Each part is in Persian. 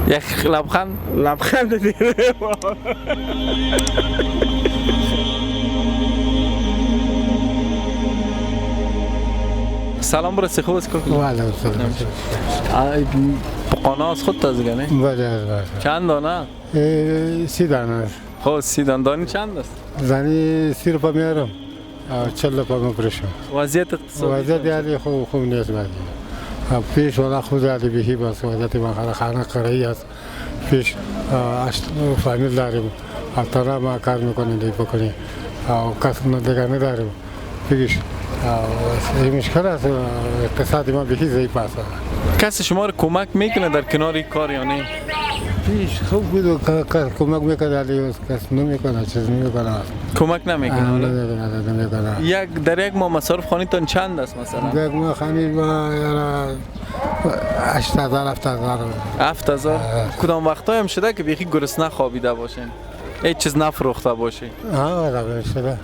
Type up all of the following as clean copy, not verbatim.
یک لبخند دیگه. سلام برسی خوب است که بله قانه از خود تازگه نه؟ بله چند دانه؟ 30 دانه است. خب 30 دانه چند است؟ زنی 30 روپا میارم 40 روپا میفروشم. وضعیت اقتصادی وضعیت یعنی خوب نیست بعدی. پیش ولی خود علی بهی باز وضعیت ما خانه قرایی است. پیش فامیل داریم. تنها ما کار میکنیم دیگه بکنیم. کس دیگه نداریم. پیش مشکل است اقتصادی ما بهی ضعیف است. کسی شما رو کمک میکنه در کنار این کار یا نه؟ پیش خوب بود کمک میکنه ولی کس نمیکنه چیز نمیکنه. کمک نمیکنه. نمیکنه. در یک ماه مصارف خانه‌تان چند است مثلا؟ یک ماه خانه ما 8000 7000 کدام وقتایی هم شده که بیخی گرسنه خوابیده باشین؟ هیچ چیز نفروخته باشی؟ آره شده.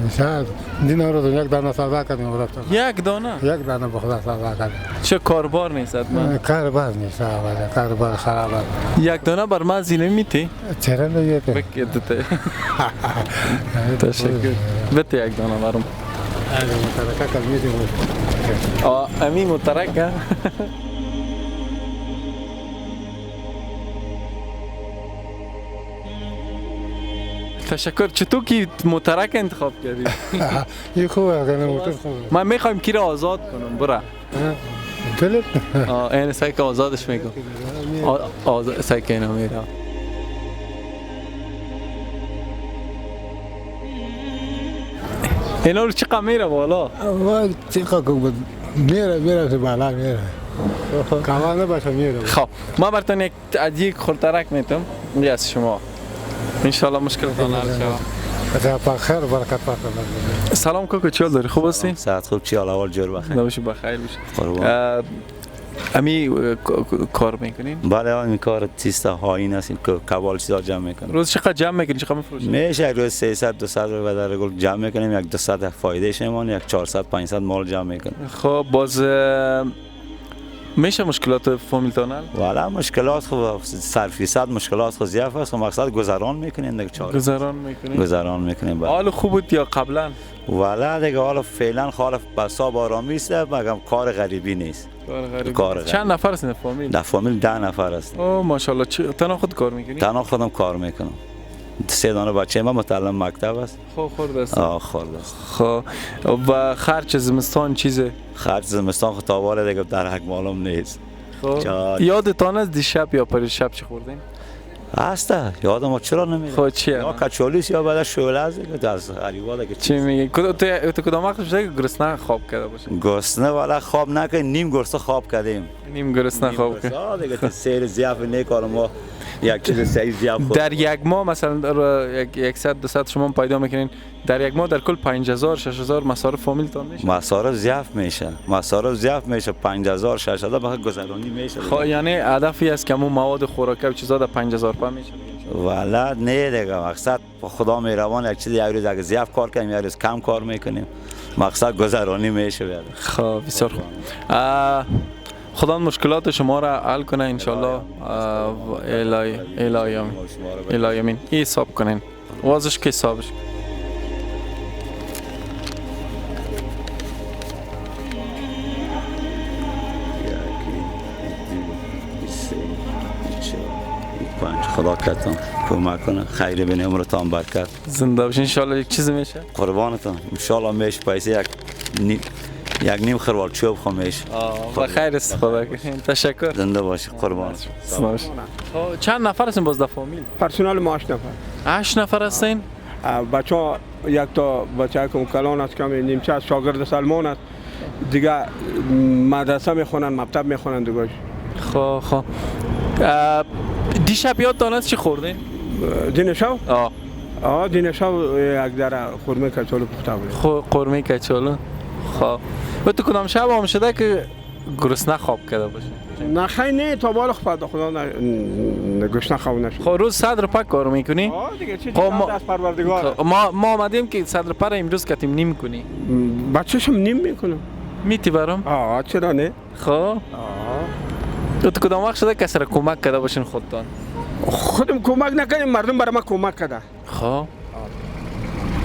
مثلا دینا رو یک دانه سودا کردیم رفتم. یک دانه؟ یک دانه به خدا سودا کردیم. چه کاربار نیست من؟ کاربار نیست آره کاربار خراب است. یک دانه بر من زینه میتی؟ چرا نمیتی؟ بکیدته. تشکر. بده یک دانه برام. مترکه کلمیدیم. امی مترکه. تشکر. چطور که مترک انتخاب کردی؟ این خوبه کنه موتور خوبه. من میخوایم کی را آزاد کنم برا. دلت؟ این سایک آزادش میکنم. سایک اینا میره. اینا رو چقدر میره بالا؟ چقدر بود؟ میره تو بالا میره. کامانه باشه میره. خب ما براتون یک خورترک میتونم. این از شما. انشالله مشکلتان حل شود. بخیر برکت پاتون. سلام کوکو چیال داری خوب هستی؟ صحت خوب چی حال احوال جور بخیر. نباشی بخیر باشی. امی کار میکنین؟ بله این کار تیستا هاین است که کبال چیزا جمع میکنیم. روز چقدر جمع میکنین؟ چقدر میفروشین؟ میشه روز 300 200 رو در گل جمع میکنیم. یک 200 فایده شمان یک 400 500 مال جمع میکنیم. خب باز میشه مشکلات فامیل تانل؟ والا مشکلات خب صد مشکلات خود زیاد است. مقصد گذران میکنین دیگه چاره. گذران میکنیم. حال خوب بود یا قبلا؟ والا دیگه حالا فعلا خالف بسا آرامی است مگم کار غریبی نیست. کار غریبی. چند نفر هستین فامیل؟ در فامیل 10 نفر است. اوه ماشاءالله. تنها خود کار میکنی؟ تنها خودم کار میکنم. 3 دانه بچه ما متعلم مکتب است. خب خورده است. خورده است. خب و خرج زمستان چیزه؟ خرج زمستان خود تاوال دیگه در حق معلوم نیست. خب یادتان از دیشب یا پریشب چی خوردین؟ هسته یادم چرا نمیاد. خب چیه؟ یا کچولیس یا بعد شعله است که از غریبا دیگه. چی میگی؟ تو کدام وقت شده که گرسنه خواب کرده باشی؟ گرسنه والا خواب نکردیم. نیم گرسنه خواب کردیم. نیم گرسنه خواب کردیم. دیگه سیر ضعف نکردم ما. یک چیز سعی ضعف. در یک ماه مثلا 100 200 شما پیدا میکنین در یک ماه در کل 5000 6000 مصارف فامیلتان میشه؟ مصارف ضعف میشه 5000 6000 بخاطر گذرانی میشه. خب یعنی هدفی است که مو مواد خوراکی و چیزا در 5000 پا میشه؟ والا نه دیگه مقصد خدا مهربان یک چیز یک روز اگه ضعف کار کنیم یک روز کم کار میکنیم مقصد گذرانی میشه. خب بسیار خوب. خدا مشکلات شما را حل کنه انشالله. الهی امین. این حساب کنین وازش که حسابش خدا کتون کمک کنه خیر بین عمرتان برکت زنده باشین انشالله. یک چیزی میشه قربانتون انشالله میشه پیسه یک نیم خروار چوب خمیش. و خیر استفاده کنین. تشکر. زنده باشی قربان. چند نفر هستین باز در فامیل؟ پرسنل ما 8 نفر. 8 نفر هستین؟ بچه‌ها یک تا بچه که کلان است کمی نیمچه است شاگرد سلمان است دیگه مدرسه میخونن مکتب میخونن دیگه. خب دیشب یادتان است چی خوردین؟ دین شب؟ دین شب یک در خورمه کچالو پخته بود. خورمه کچالو. خب و تو کدام شب هم شده که گرسنه خواب کرده باشه؟ نه خیلی نه تا بالا خدا گرسنه خواب نشد. خب روز صدر پک کار میکنی؟ دیگه چی دست پروردگار. ما آمدیم که صدر پر امروز کتیم نیم کنی. بچه‌شم نیم میکنم. میتی برام؟ چرا نه؟ خب تو کدام وقت شده کسی را کمک کرده باشین خودتان؟ خودم کمک نکنیم، مردم برای ما کمک کرده. خب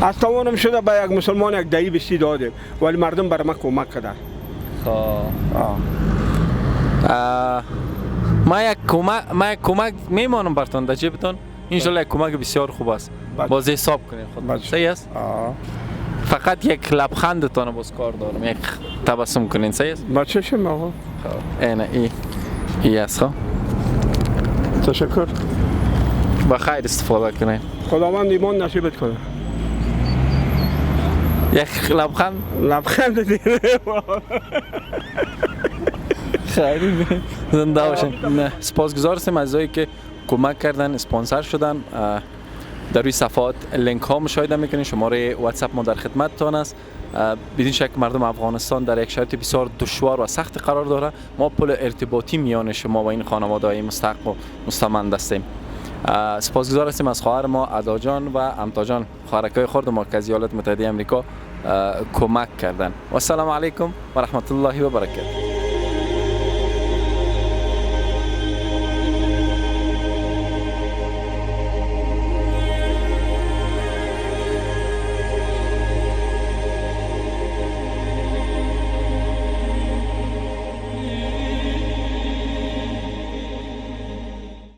از توانم شده به یک مسلمان یک دهی بیستی دادیم، ولی مردم برای ما کمک کرده. خب ما یک کمک میمانم برتان در جیبتان. انشالله یک کمک بسیار خوب است. باز حساب کنید خود. صحیح است؟ فقط یک لبخندتان باز کار دارم، یک تبسم کنین. صحیح است؟ بچه شما آقا. اینه ای است. خب تشکر. با خیر استفاده کنین. خداوند ایمان نصیبت کنه. یک لبخند دیگه. خیلی زنده باشین. سپاسگزار هستیم از اینایی که کمک کردن، اسپانسر شدن. در روی صفحات لینک ها مشاهده میکنین. شماره واتساپ ما در خدمتتان است. بدین شک مردم افغانستان در یک شرایط بسیار دشوار و سخت قرار داره. ما پل ارتباطی میان شما و این خانواده‌های مستحق و مستمند هستیم. سپاسگزار هستیم از خواهر ما ادا جان و امتا جان، خواهرکای خرد ما که از ایالات متحده آمریکا کمک کردن. و السلام علیکم و رحمت الله و برکاته.